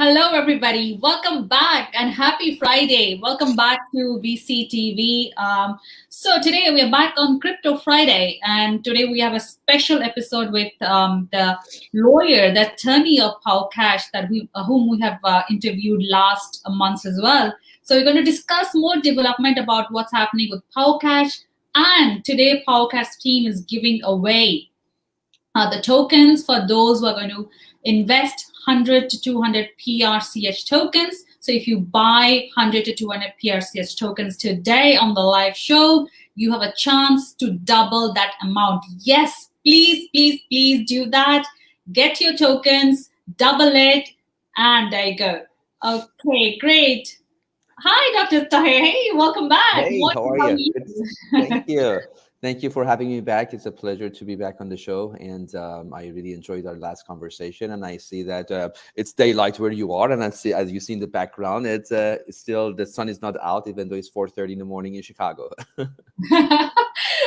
Hello, everybody. Welcome back and happy Friday. Welcome back to VCTV. So today we are back on Crypto Friday, and today we have a special episode with the lawyer, the attorney of PowerCash, whom we have interviewed last month as well. So we're going to discuss more development about what's happening with PowerCash, and today PowerCash team is giving away the tokens for those who are going to invest 100 to 200 PRCH tokens. So if you buy 100 to 200 PRCH tokens today on the live show, you have a chance to double that amount. Yes, please, please, please do that. Get your tokens, double it, and there you go. Okay, great. Hi, Dr. Tahir. Hey, welcome back. Hey, how are How are you? you? Thank you. Thank you for having me back. It's a pleasure to be back on the show. And I really enjoyed our last conversation. And I see that it's daylight where you are. And I see, as you see in the background, it's still, the sun is not out, even though it's 4:30 in the morning in Chicago.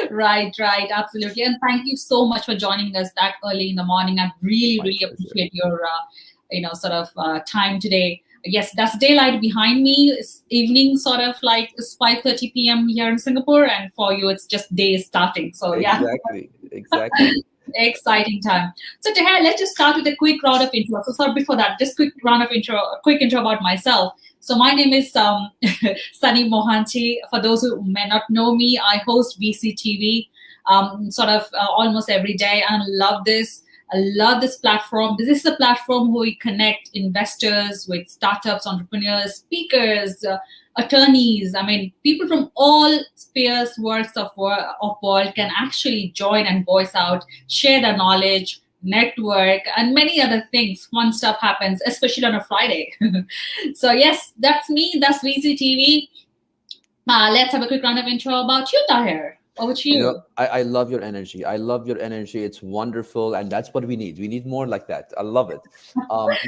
Right, right, absolutely. And thank you so much for joining us that early in the morning. I really, My really pleasure. appreciate your, time today. Yes, that's daylight behind me. It's evening, sort of like it's 5:30 p.m. here in Singapore, and for you, it's just day starting. So yeah. Exactly. Exactly. Exciting time. So Tahir, let's just start with a quick round of intro. So sorry, before that, just quick intro about myself. So my name is Sunny Mohanty. For those who may not know me, I host VCTV almost every day, and love this. I love this platform. This is the platform where we connect investors with startups, entrepreneurs, speakers, attorneys. I mean, people from all spheres, works of world can actually join and voice out, share their knowledge, network, and many other things. Fun stuff happens, especially on a Friday. So yes, that's me. That's VCTV. Let's have a quick round of intro about you, Tahir. Over to You know, you. I love your energy. I love your energy. It's wonderful. And that's what we need. We need more like that. I love it.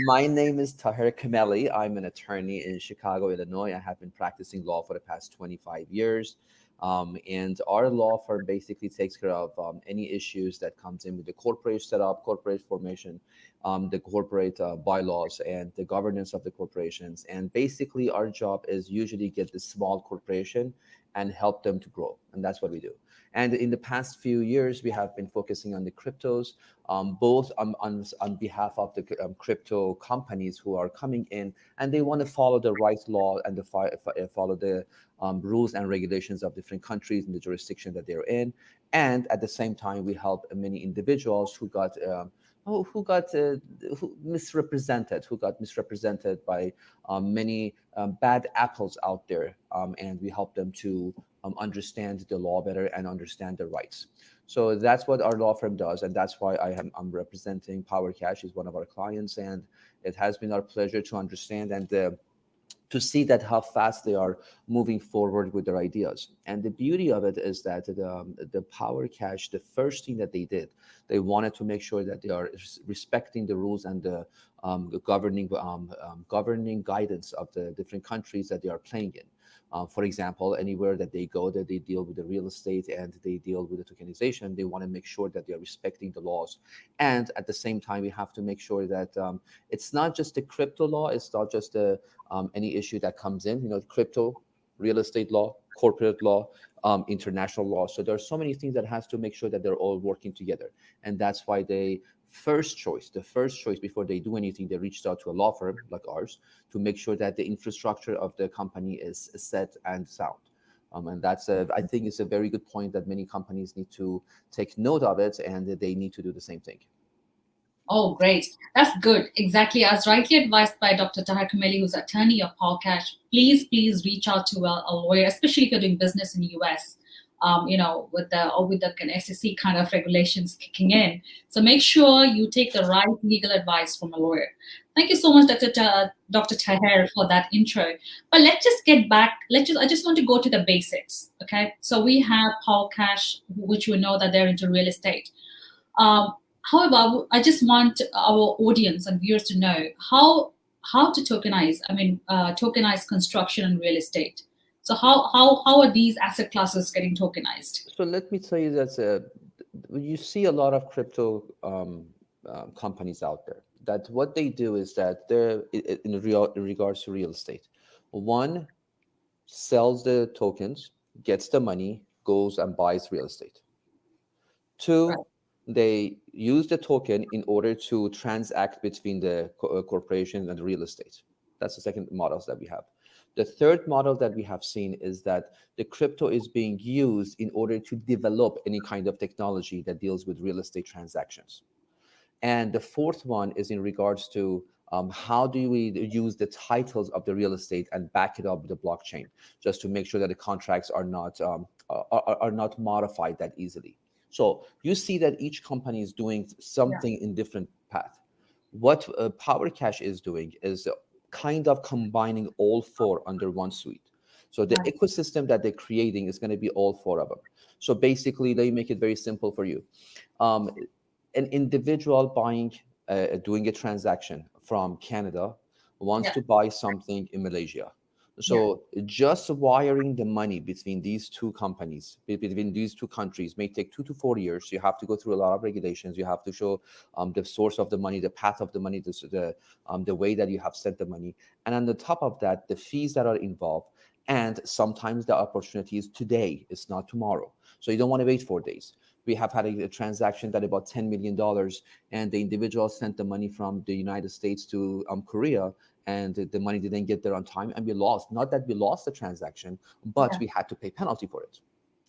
My name is Tahir Kameli. I'm an attorney in Chicago, Illinois. I have been practicing law for the past 25 years. And our law firm basically takes care of any issues that comes in with the corporate setup, corporate formation, the corporate bylaws, and the governance of the corporations. And basically, our job is usually get the small corporation and help them to grow. And that's what we do. And in the past few years, we have been focusing on the cryptos, both on behalf of the crypto companies who are coming in and they want to follow the right law and follow the rules and regulations of different countries and the jurisdiction that they're in. And at the same time, we help many individuals who got misrepresented by many bad apples out there, and we help them to understand the law better and understand their rights. So that's what our law firm does, and that's why I'm representing PowerCash is one of our clients, and it has been our pleasure to understand and to see that how fast they are moving forward with their ideas. And the beauty of it is that the PowerCash, the first thing that they did, they wanted to make sure that they are respecting the rules and the governing guidance of the different countries that they are playing in. For example, anywhere that they go, that they deal with the real estate and they deal with the tokenization, they want to make sure that they are respecting the laws. And at the same time, we have to make sure that it's not just the crypto law, it's not just any issue that comes in, crypto, real estate law, corporate law, international law. So there are so many things that has to make sure that they're all working together. And that's why the first choice before they do anything, they reached out to a law firm like ours to make sure that the infrastructure of the company is set and sound. And I think it's a very good point that many companies need to take note of it, and they need to do the same thing. Oh, great. That's good. Exactly. As rightly advised by Dr. Tahir Kameli, who's attorney of PowerCash, please reach out to a lawyer, especially if you're doing business in the US, with the SEC kind of regulations kicking in. So make sure you take the right legal advice from a lawyer. Thank you so much, Dr. Tahir, for that intro. But let's just get back. I just want to go to the basics. Okay. So we have PowerCash, which we know that they're into real estate. However, I just want our audience and viewers to know how to tokenize. Tokenize construction and real estate. So how are these asset classes getting tokenized? So let me tell you that you see a lot of crypto companies out there. that what they do is that in regards to real estate, one sells the tokens, gets the money, goes and buys real estate. Right. Two, they use the token in order to transact between the corporation and the real estate. That's the second models that we have. The third model that we have seen is that the crypto is being used in order to develop any kind of technology that deals with real estate transactions. And the fourth one is in regards to how do we use the titles of the real estate and back it up with the blockchain, just to make sure that the contracts are not modified that easily. So you see that each company is doing Yeah. something in different path. What PowerCash is doing is kind of combining all four under one suite. So the Right. ecosystem that they're creating is going to be all four of them. So basically, they make it very simple for you. Um, an individual doing a transaction from Canada wants Yeah. to buy something in Malaysia. Yeah. So just wiring the money between these two companies, between these two countries, may take 2 to 4 years. You have to go through a lot of regulations. You have to show the source of the money, the path of the money, the way that you have sent the money, and on the top of that, the fees that are involved. And sometimes the opportunity is today, it's not tomorrow. So you don't want to wait 4 days. We have had a transaction that about $10 million, and the individual sent the money from the United States to Korea, and the money didn't get there on time, and we lost. Not that we lost the transaction, but Yeah. we had to pay penalty for it.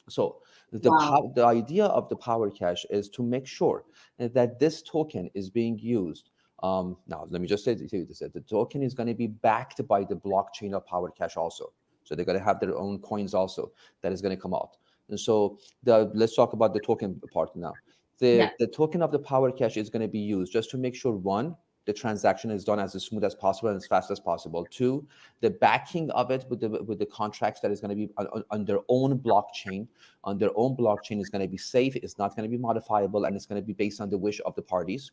So Wow. the idea of the PowerCash is to make sure that this token is being used. Now, let me just say this: that the token is going to be backed by the blockchain of PowerCash also. So they're going to have their own coins also that is going to come out. And so let's talk about the token part now. Yeah. The token of the PowerCash is going to be used just to make sure, one, the transaction is done as smooth as possible and as fast as possible. Two, the backing of it with the contracts that is going to be on their own blockchain. On their own blockchain is going to be safe. It's not going to be modifiable, and it's going to be based on the wish of the parties.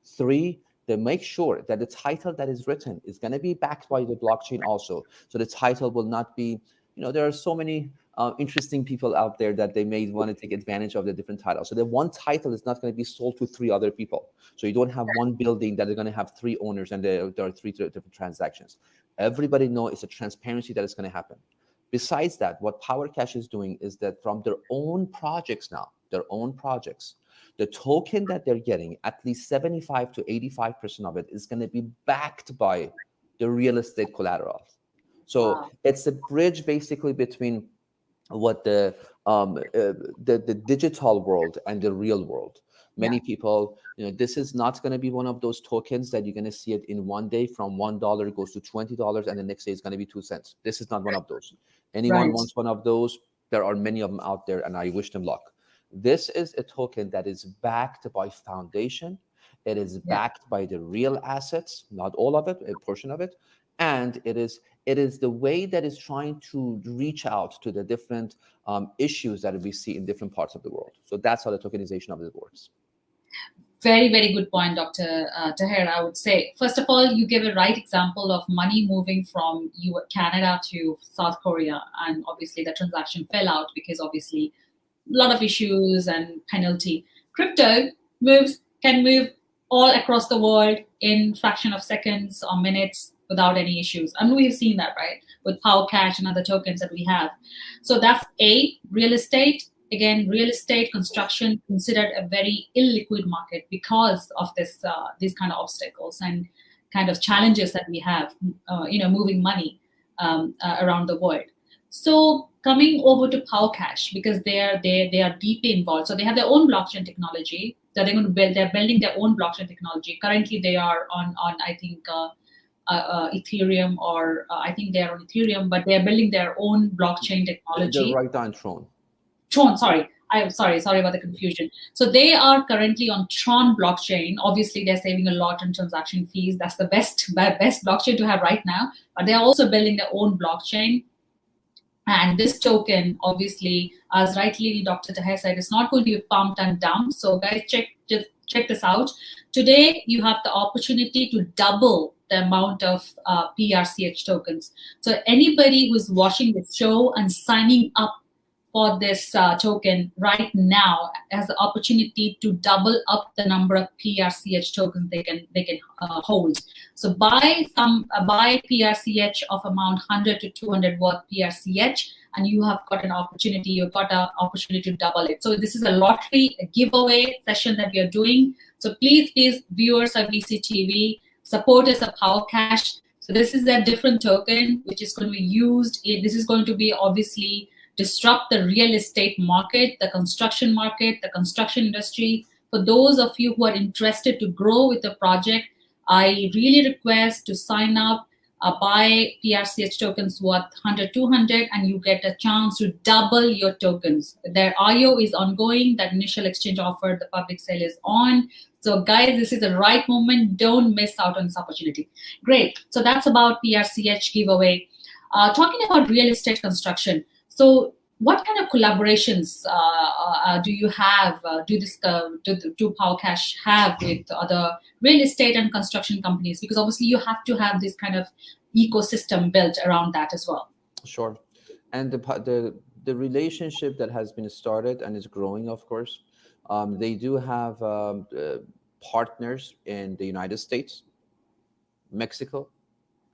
Three, they make sure that the title that is written is going to be backed by the blockchain also. So the title will not be, there are so many interesting people out there that they may want to take advantage of the different titles. So the one title is not going to be sold to three other people. So you don't have one building that are going to have three owners and there are three different transactions. Everybody knows it's a transparency that is going to happen. Besides that, what PowerCash is doing is that from their own projects now, their own projects, the token that they're getting, at least 75 to 85% of it is going to be backed by the real estate collateral. So Wow. it's a bridge basically between what the digital world and the real world. Yeah. Many people, this is not going to be one of those tokens that you're going to see it in one day from $1 goes to $20, and the next day it's going to be 2 cents. This is not one of those. Anyone Right. wants one of those, there are many of them out there, and I wish them luck. This is a token that is backed by foundation. It is Yeah. backed by the real assets, not all of it, a portion of it, and it is the way that is trying to reach out to the different issues that we see in different parts of the world. So that's how the tokenization of it works. Very, very good point, Dr. Taher. I would say, first of all, you gave a right example of money moving from Canada to South Korea, and obviously the transaction fell out because obviously a lot of issues and penalty. Crypto can move all across the world in fraction of seconds or minutes without any issues. And we've seen that, right, with PowerCash and other tokens that we have. So that's real estate. Again, real estate construction considered a very illiquid market because of these kind of obstacles and kind of challenges that we have, moving money around the world. So coming over to PowerCash, because they are deeply involved. So they have their own blockchain technology that they're going to build. They're building their own blockchain technology. Currently, they are on I think Ethereum, or I think they are on Ethereum, but they are building their own blockchain They're technology. right on Tron. Tron, sorry. I'm sorry about the confusion. So they are currently on Tron blockchain. Obviously, they're saving a lot on transaction fees. That's the best blockchain to have right now. But they're also building their own blockchain. And this token, obviously, as rightly Dr. Taher said, is not going to be pumped and dumped. So guys, just check this out. Today, you have the opportunity to double the amount of PRCH tokens. So anybody who's watching the show and signing up for this token right now has the opportunity to double up the number of PRCH tokens they can hold. So buy PRCH of amount 100 to 200 worth PRCH, and you've got an opportunity to double it. So this is a lottery, a giveaway session that we are doing. So please, viewers of VCTV, support us at PowerCash. So this is a different token which is going to be used. This is going to be obviously disrupt the real estate market, the construction industry. For those of you who are interested to grow with the project, I really request to sign up, buy PRCH tokens worth 100, 200, and you get a chance to double your tokens. Their IO is ongoing. That initial exchange offer, the public sale is on. So guys, this is the right moment. Don't miss out on this opportunity. Great. So that's about PRCH giveaway. Talking about real estate construction. So what kind of collaborations do you have, do PowerCash have with other real estate and construction companies? Because obviously you have to have this kind of ecosystem built around that as well. Sure. And the relationship that has been started and is growing, of course, they do have partners in the United States, Mexico,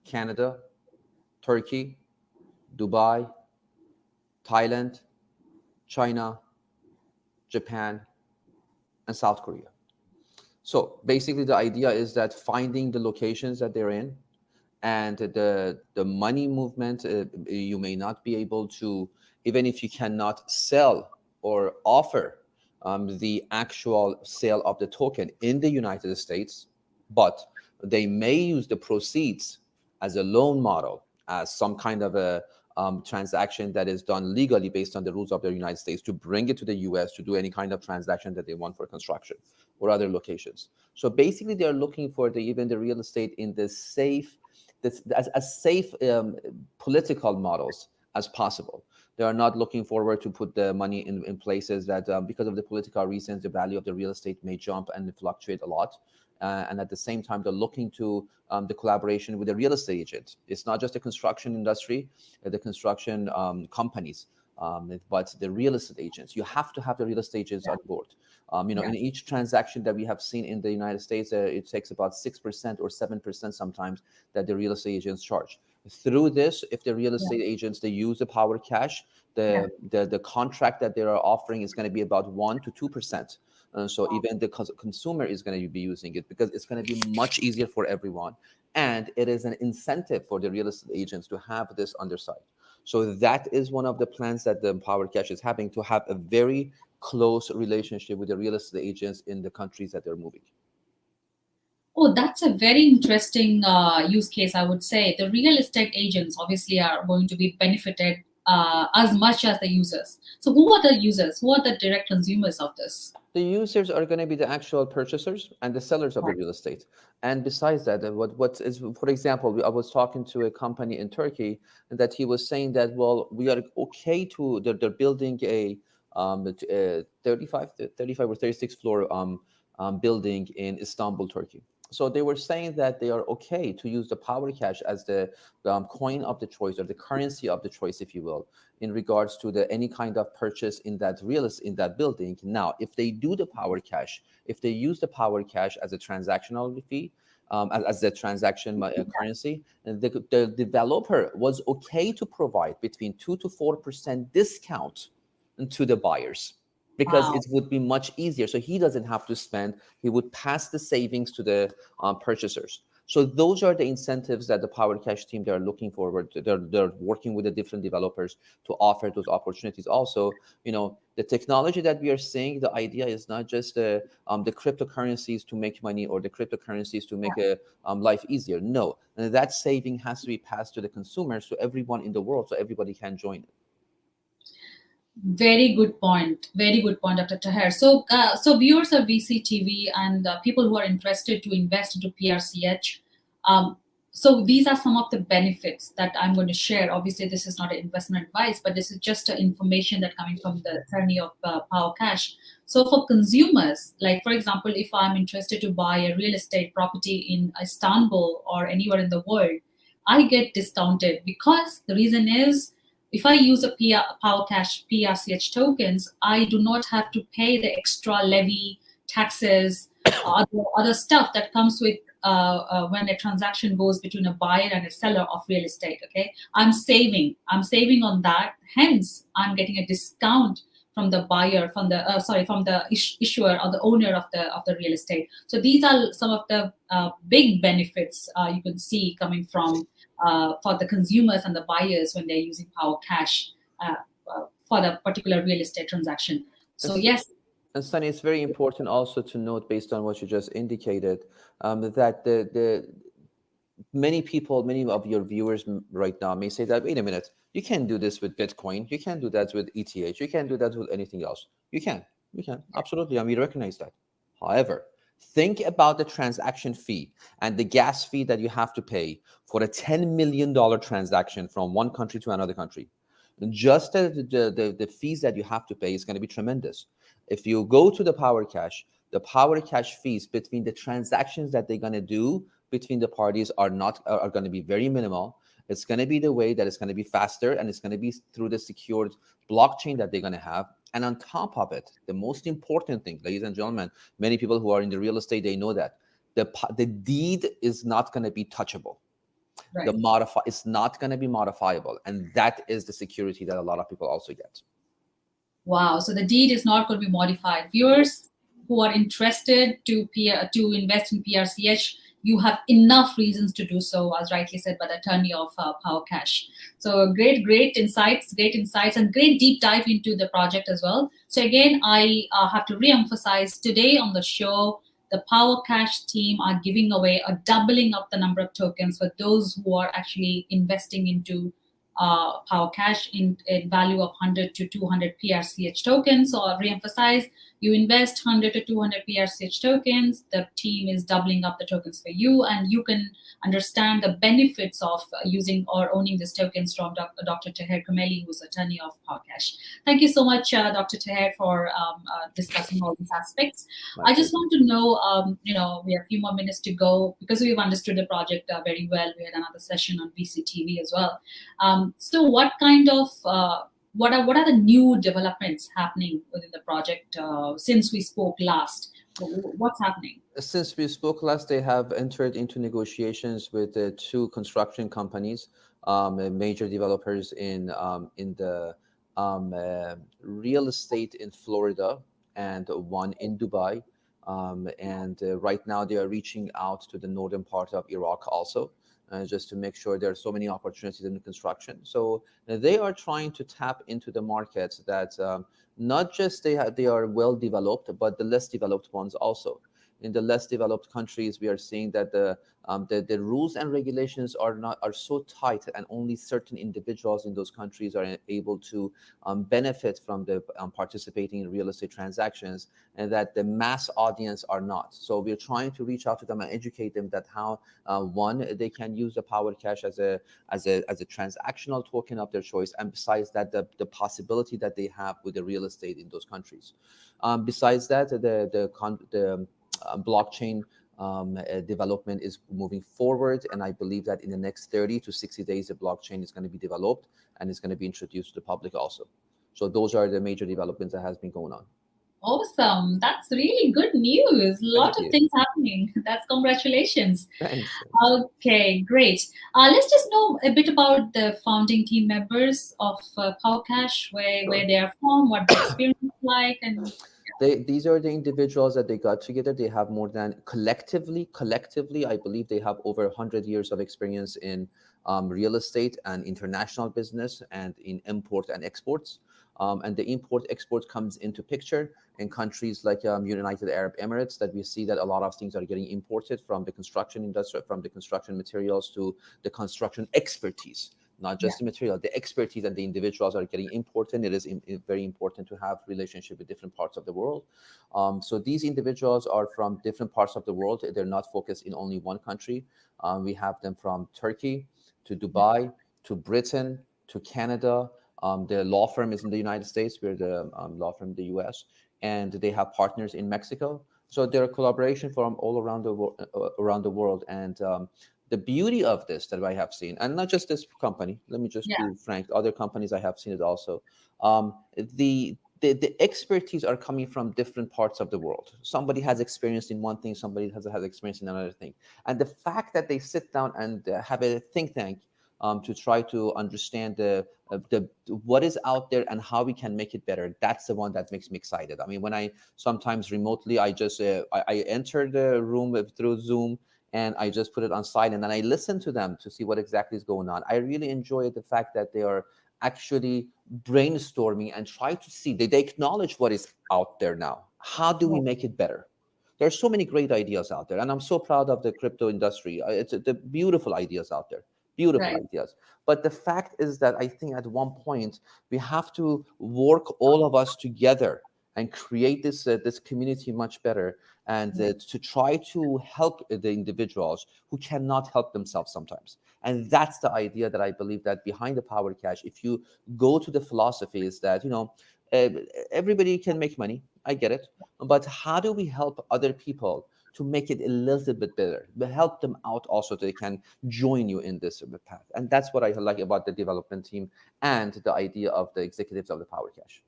Canada, Turkey, Dubai, Thailand, China, Japan, and South Korea. So basically the idea is that finding the locations that they're in, and the money movement, you may not be able to, even if you cannot sell or offer the actual sale of the token in the United States, but they may use the proceeds as a loan model, as some kind of a transaction that is done legally based on the rules of the United States, to bring it to the US to do any kind of transaction that they want for construction or other locations. So basically they're looking for even the real estate in the safe, as safe political models as possible. They are not looking forward to put the money in places that, because of the political reasons, the value of the real estate may jump and fluctuate a lot. And at the same time, they're looking to the collaboration with the real estate agents. It's not just the construction industry, the construction companies, but the real estate agents. You have to have the real estate agents on board. In each transaction that we have seen in the United States, it takes about 6% or 7% sometimes that the real estate agents charge. Through this, if the real estate agents, they use the PowerCash, the contract that they are offering is going to be about 1 to 2%. So even the consumer is going to be using it, because it's going to be much easier for everyone. And it is an incentive for the real estate agents to have this on their side. So that is one of the plans that the PowerCash is having, to have a very close relationship with the real estate agents in the countries that they're moving. Oh, that's a very interesting use case, I would say. The real estate agents obviously are going to be benefited as much as the users. So who are the users? Who are the direct consumers of this? The users are going to be the actual purchasers and the sellers of the real estate. And besides that, what is, for example, I was talking to a company in Turkey, and that he was saying that, well, we are okay to, they're building a 35 or 36 floor building in Istanbul, Turkey. So they were saying that they are okay to use the PowerCash as the coin of the choice, or the currency of the choice, if you will, in regards to any kind of purchase in that building. Now, if they do the PowerCash, if they use the PowerCash as a transactional fee, as the transaction currency, and the developer was okay to provide between 2 to 4% discount to the buyers, because it would be much easier. So he doesn't have to spend, he would pass the savings to the purchasers. So those are the incentives that the PowerCash team, they're looking forward to. They're working with the different developers to offer those opportunities. Also, the technology that we are seeing, the idea is not just the cryptocurrencies to make money, or the cryptocurrencies to make life easier. No, that saving has to be passed to the consumers, to everyone in the world, so everybody can join it. Very good point. Very good point, Dr. Taher. So, viewers of VCTV and people who are interested to invest into PRCH, so these are some of the benefits that I'm going to share. Obviously, this is not an investment advice, but this is just information that coming from the attorney of PowerCash. So for consumers, like for example, if I'm interested to buy a real estate property in Istanbul or anywhere in the world, I get discounted, because the reason is, if I use a PowerCash PRCH tokens, I do not have to pay the extra levy, taxes, other stuff that comes with when a transaction goes between a buyer and a seller of real estate. Okay, I'm saving on that. Hence, I'm getting a discount from the buyer, from the from the issuer or the owner of the real estate. So these are some of the big benefits you can see coming from for the consumers and the buyers when they're using PowerCash for the particular real estate transaction. So Yes. yes. And Sunny, it's very important also to note, based on what you just indicated, that the many people, many of your viewers right now may say that, wait a minute, you can't do this with Bitcoin, you can't do that with ETH, you can't do that with anything else. You can, absolutely, and we recognize that. However, think about the transaction fee and the gas fee that you have to pay for a $10 million transaction from one country to another country. Just the fees that you have to pay is going to be tremendous. If you go to the power cash fees between the transactions that they're going to do between the parties are going to be very minimal. It's going to be the way that it's going to be faster, and it's going to be through the secured blockchain that they're going to have. And on top of it, the most important thing, ladies and gentlemen, many people who are in the real estate, they know that the deed is not going to be touchable. The Right. modify It's not going to be modifiable, and that is the security that a lot of people also get. Wow. So the deed is not going to be modified. Viewers who are interested to invest in PRCH, you have enough reasons to do so, as rightly said by the attorney of PowerCash. So great insights, and great deep dive into the project as well. So again, I have to re-emphasize today on the show, the PowerCash team are giving away a doubling of the number of tokens for those who are actually investing into PowerCash in value of 100 to 200 PRCH tokens. So I'll re-emphasize, you invest 100 to 200 PRCH tokens, the team is doubling up the tokens for you, and you can understand the benefits of using or owning these tokens from Dr. Teher Kameli, who's attorney of PowerCash. Thank you so much, Dr. Teher, for discussing all these aspects. My I just pleasure. want to know, we have a few more minutes to go because we've understood the project very well. We had another session on VCTV as well. So what are the new developments happening within the project since we spoke last? What's happening? Since we spoke last, they have entered into negotiations with two construction companies, major developers in the real estate in Florida, and one in Dubai. And right now, they are reaching out to the northern part of Iraq also, just to make sure there are so many opportunities in the construction. So they are trying to tap into the markets that not just they are well developed, but the less developed ones also. In the less developed countries, we are seeing that the rules and regulations are so tight, and only certain individuals in those countries are able to benefit from the participating in real estate transactions, and that the mass audience are not. So we're trying to reach out to them and educate them that how one, they can use the PowerCash as a transactional token of their choice, and besides that, the possibility that they have with the real estate in those countries. Besides that, the blockchain development is moving forward, and I believe that in the next 30 to 60 days, the blockchain is going to be developed and it's going to be introduced to the public also. So those are the major developments that has been going on. Awesome. That's really good news. A lot Thank of you. things happening. That's congratulations. Thanks. Okay, great. Let's just know a bit about the founding team members of PowerCash, where Sure. they are from, what the experience is like, and These are the individuals that they got together. They have more than collectively, I believe they have over 100 years of experience in real estate and international business, and in import and exports. And the import export comes into picture in countries like United Arab Emirates, that we see that a lot of things are getting imported from the construction industry, from the construction materials to the construction expertise. Not yeah. just the material, the expertise and the individuals are getting important. It is very important to have relationship with different parts of the world. So these individuals are from different parts of the world. They're not focused in only one country. We have them from Turkey to Dubai to Britain to Canada. The law firm is in the United States. We're the law firm in the US, and they have partners in Mexico. So there are collaboration from all around the world, and The beauty of this that I have seen, and not just this company, let me just Yeah. be frank, other companies I have seen it also. The expertise are coming from different parts of the world. Somebody has experience in one thing, somebody has experience in another thing. And the fact that they sit down and have a think tank to try to understand the what is out there and how we can make it better. That's the one that makes me excited. I mean, when I sometimes remotely, I just I enter the room through Zoom and I just put it on silent and I listen to them to see what exactly is going on. I really enjoy the fact that they are actually brainstorming and try to see they acknowledge what is out there now. How do we Right. make it better? There's so many great ideas out there, and I'm so proud of the crypto industry. It's the beautiful ideas out there, beautiful Right. ideas. But the fact is that I think at one point we have to work all of us together and create this community much better, and to try to help the individuals who cannot help themselves sometimes. And that's the idea that I believe that behind the power cash, if you go to the philosophy, is that uh, everybody can make money. I get it, but how do we help other people to make it a little bit better, but help them out also so they can join you in this path? And that's what I like about the development team and the idea of the executives of the power cash.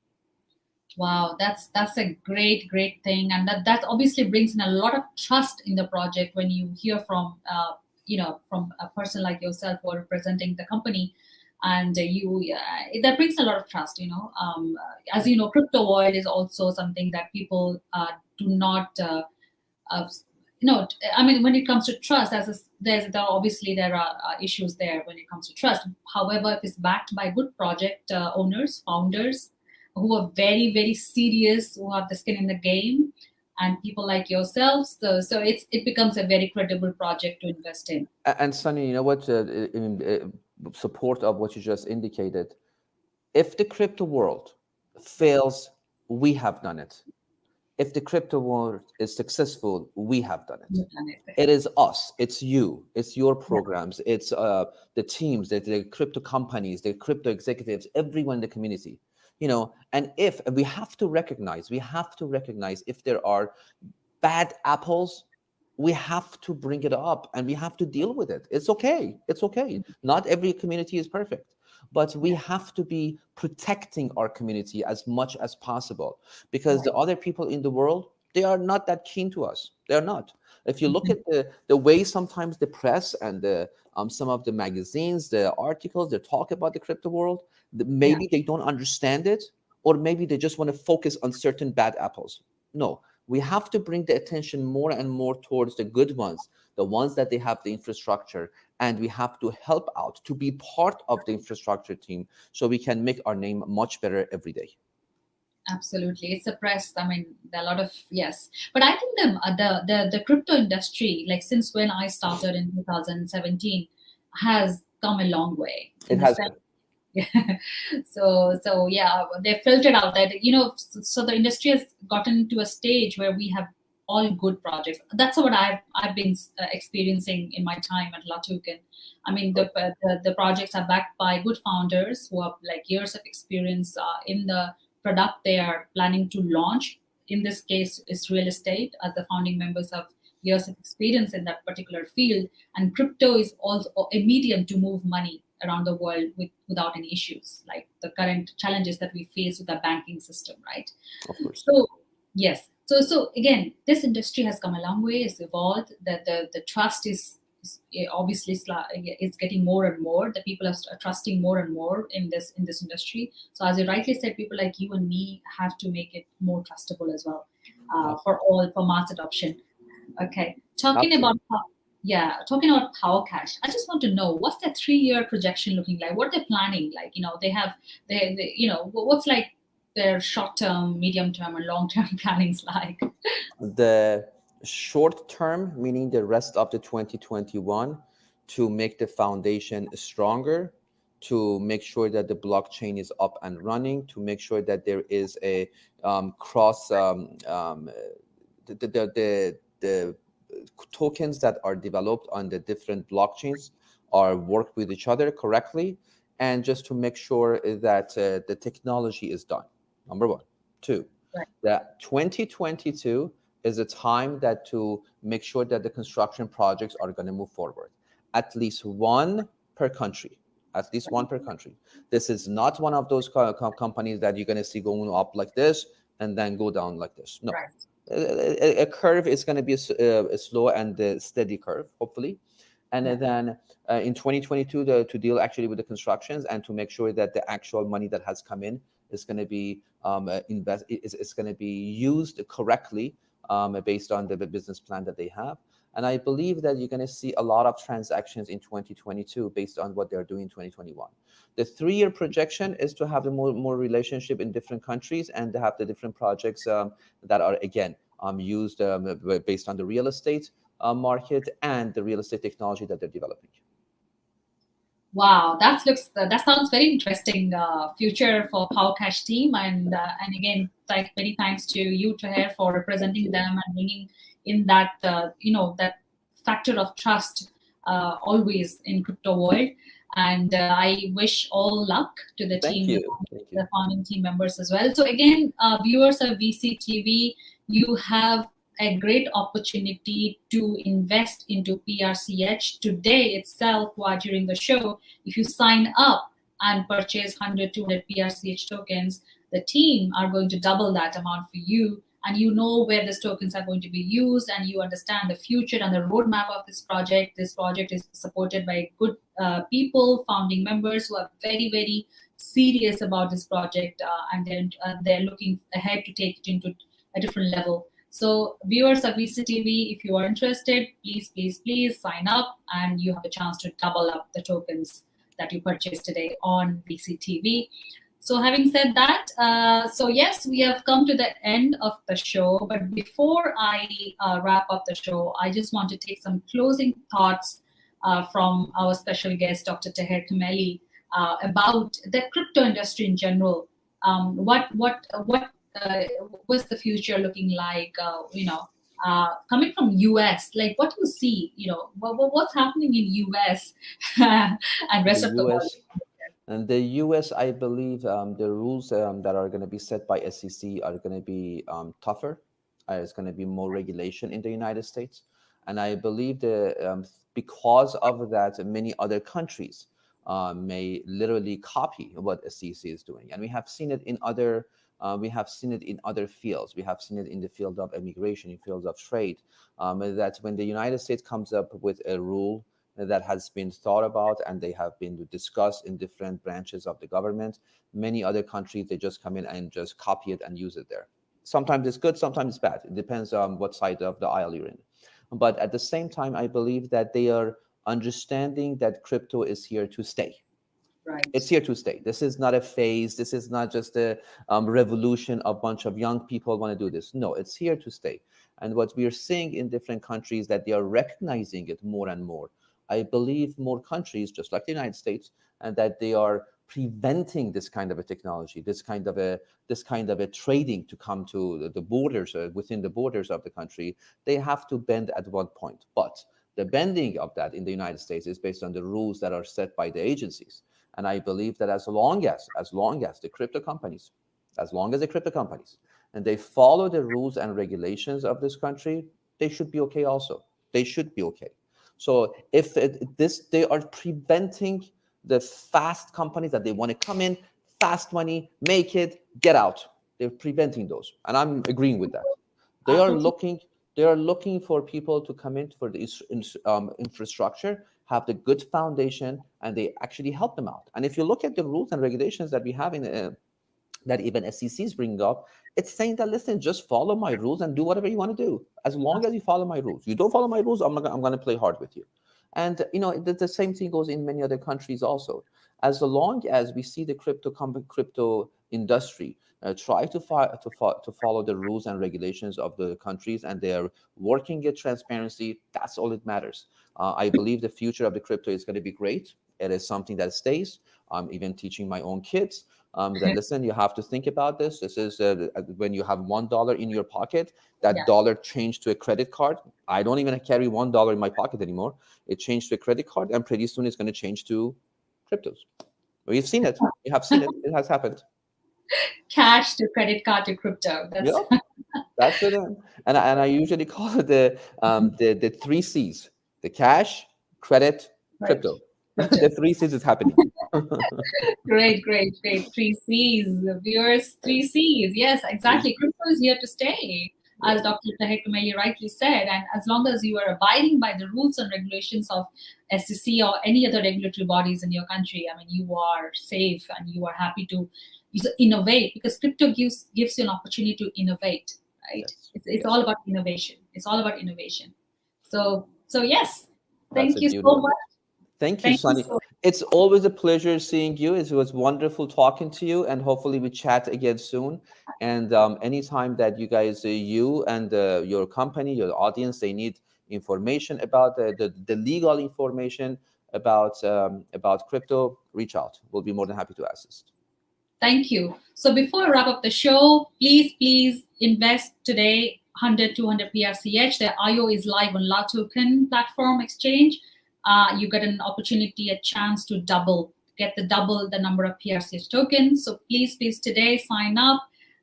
Wow, that's a great thing, and that obviously brings in a lot of trust in the project when you hear from from a person like yourself who are representing the company, and that brings a lot of trust. As you know, crypto world is also something that people do not. Uh, I mean, when it comes to trust, there are issues there when it comes to trust. However, if it's backed by good project owners, founders, who are very serious, who have the skin in the game, and people like yourselves, it becomes a very credible project to invest in. And Sunny, you know what? In support of what you just indicated, if the crypto world fails, we have done it. If the crypto world is successful, we have done it. You've done it. It is us, it's you, it's your Yeah. programs, it's the teams, the crypto companies, the crypto executives, everyone in the community. And if and we have to recognize if there are bad apples, we have to bring it up and we have to deal with it. It's okay. It's okay. Not every community is perfect, but we Yeah. have to be protecting our community as much as possible, because the Right. other people in the world, they are not that keen to us. They're not. If you look at the way sometimes the press and some of the magazines, the articles, they talk about the crypto world, Yeah. maybe they don't understand it, or maybe they just want to focus on certain bad apples. No, we have to bring the attention more and more towards the good ones, the ones that they have the infrastructure, and we have to help out to be part of the infrastructure team so we can make our name much better every day. Absolutely, it's suppressed. I mean, there are a lot of yes, but I think the crypto industry, like since when I started in 2017, has come a long way It in the has sense. been. Yeah. So yeah, they filtered out that so the industry has gotten to a stage where we have all good projects. That's what I've been experiencing in my time at LATOKEN. I mean, the projects are backed by good founders who have like years of experience in the product they are planning to launch. In this case, is real estate, as the founding members have years of experience in that particular field. And crypto is also a medium to move money around the world without any issues, like the current challenges that we face with the banking system, right? Of course. So yes, so again, this industry has come a long way. It's evolved. The trust is obviously it's getting more and more. The people are trusting more and more in this industry. So as you rightly said, people like you and me have to make it more trustable as well, for mass adoption. Okay, Absolutely. talking about PowerCash. I just want to know what's their 3 year projection looking like. What they're planning, like they have they what's like their short term, medium term, and long term plannings like. The short term, meaning the rest of the 2021, to make the foundation stronger, to make sure that the blockchain is up and running, to make sure that there is a cross the tokens that are developed on the different blockchains are work with each other correctly, and just to make sure that the technology is done. Number one. Two, Right. that 2022 is a time that to make sure that the construction projects are going to move forward. at least one per country. At least one per country. This is not one of those companies that you're going to see going up like this and then go down like this. No, Right. a curve is going to be a slow and steady curve, hopefully. And Yeah. then in 2022, to deal actually with the constructions and to make sure that the actual money that has come in is going to be is going to be used correctly based on the business plan that they have. And I believe that you're going to see a lot of transactions in 2022 based on what they're doing in 2021. The 3-year projection is to have the more relationship in different countries and to have the different projects that are, again, used based on the real estate market and the real estate technology that they're developing. Wow, that sounds very interesting. Future for PowerCash team, and again, many thanks to you, Taher, for representing them and bringing in that that factor of trust always in crypto world. And I wish all luck to the Thank team, you. Thank you. the founding team members as well. So again, viewers of VCTV, you have a great opportunity to invest into PRCH today itself while during the show. If you sign up and purchase 100, 200 PRCH tokens, the team are going to double that amount for you. And you know where these tokens are going to be used, and you understand the future and the roadmap of this project. This project is supported by good people, founding members who are very, very serious about this project, and they're looking ahead to take it into a different level. So viewers of VCTV, if you are interested, please sign up and you have a chance to double up the tokens that you purchased today on VCTV. So having said that, so yes, we have come to the end of the show. But before I wrap up the show, I just want to take some closing thoughts from our special guest, Dr. Taher Kameli, about the crypto industry in general. What what's the future looking like? Coming from US, like what do you see? What's happening in US and The rest of the world? US and the US, I believe the rules that are going to be set by SEC are going to be tougher. It's going to be more regulation in the United States. And I believe that because of that, many other countries may literally copy what SEC is doing. And we have seen it in other we have seen it in other fields. We have seen it in the field of immigration, in fields of trade. That when the United States comes up with a rule that has been thought about and they have been discussed in different branches of the government, many other countries, they just come in and just copy it and use it there. Sometimes it's good, sometimes it's bad. It depends on what side of the aisle you're in. But at the same time, I believe that they are understanding that crypto is here to stay. Right. It's here to stay. This is not a phase. This is not just a revolution. A bunch of young people want to do this. No, it's here to stay. And what we are seeing in different countries that they are recognizing it more and more. I believe more countries, just like the United States, and that they are preventing this kind of a technology, this kind of a trading to come to the borders within the borders of the country. They have to bend at one point, but the bending of that in the United States is based on the rules that are set by the agencies. And I believe that as long as the crypto companies, and they follow the rules and regulations of this country, they should be okay also. They should be okay. So if they are preventing the fast companies that they want to come in, fast money, make it, get out. They're preventing those. And I'm agreeing with that. They are looking for people to come in for the infrastructure, have the good foundation, and they actually help them out. And if you look at the rules and regulations that we have in that even SEC is bringing up, it's saying that, listen, just follow my rules and do whatever you want to do. As long as you follow my rules. You don't follow my rules, I'm going to play hard with you. And the same thing goes in many other countries also. As long as we see the crypto industry try to follow the rules and regulations of the countries, and they are working at transparency, that's all it matters. I believe the future of the crypto is going to be great. It is something that stays. I'm even teaching my own kids that, listen, you have to think about this. This is when you have $1 in your pocket, that dollar changed to a credit card. I don't even carry $1 in my pocket anymore. It changed to a credit card, and pretty soon it's going to change to cryptos. We've seen it. We have seen it. It has happened. Cash to credit card to crypto. Yep, that's it. And I usually call it the 3 C's: the cash, credit, Right. crypto. Crypto. The three C's is happening. Great, great, great. Three C's, the viewers, three C's. Yes, exactly. Crypto is here to stay, Yeah. as Dr. Tahir Kameli rightly said. And as long as you are abiding by the rules and regulations of SEC or any other regulatory bodies in your country, I mean, you are safe and you are happy to innovate, because crypto gives you an opportunity to innovate, right? Yes. It's Yes. all about innovation. It's all about innovation. So yes, That's thank a you so beautiful. much. Thank you, Thank you Sunny. so It's always a pleasure seeing you. It was wonderful talking to you, and hopefully we chat again soon. And anytime that you guys, you and your company, your audience, they need information about the legal information about crypto, reach out. We'll be more than happy to assist. Thank you. So before I wrap up the show, please invest today 100, 200 PRCH. The IO is live on LATOKEN platform exchange. You get an opportunity, a chance to get the number of PRCH tokens. So please today sign up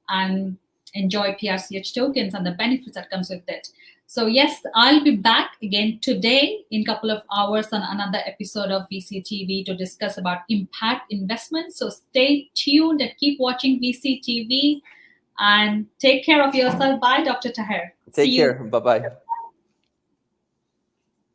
and enjoy PRCH tokens and the benefits that comes with it. So yes, I'll be back again today in a couple of hours on another episode of VCTV to discuss about impact investments. So stay tuned and keep watching VCTV and take care of yourself. Bye, Dr. Tahir. See Take you. care. Bye bye.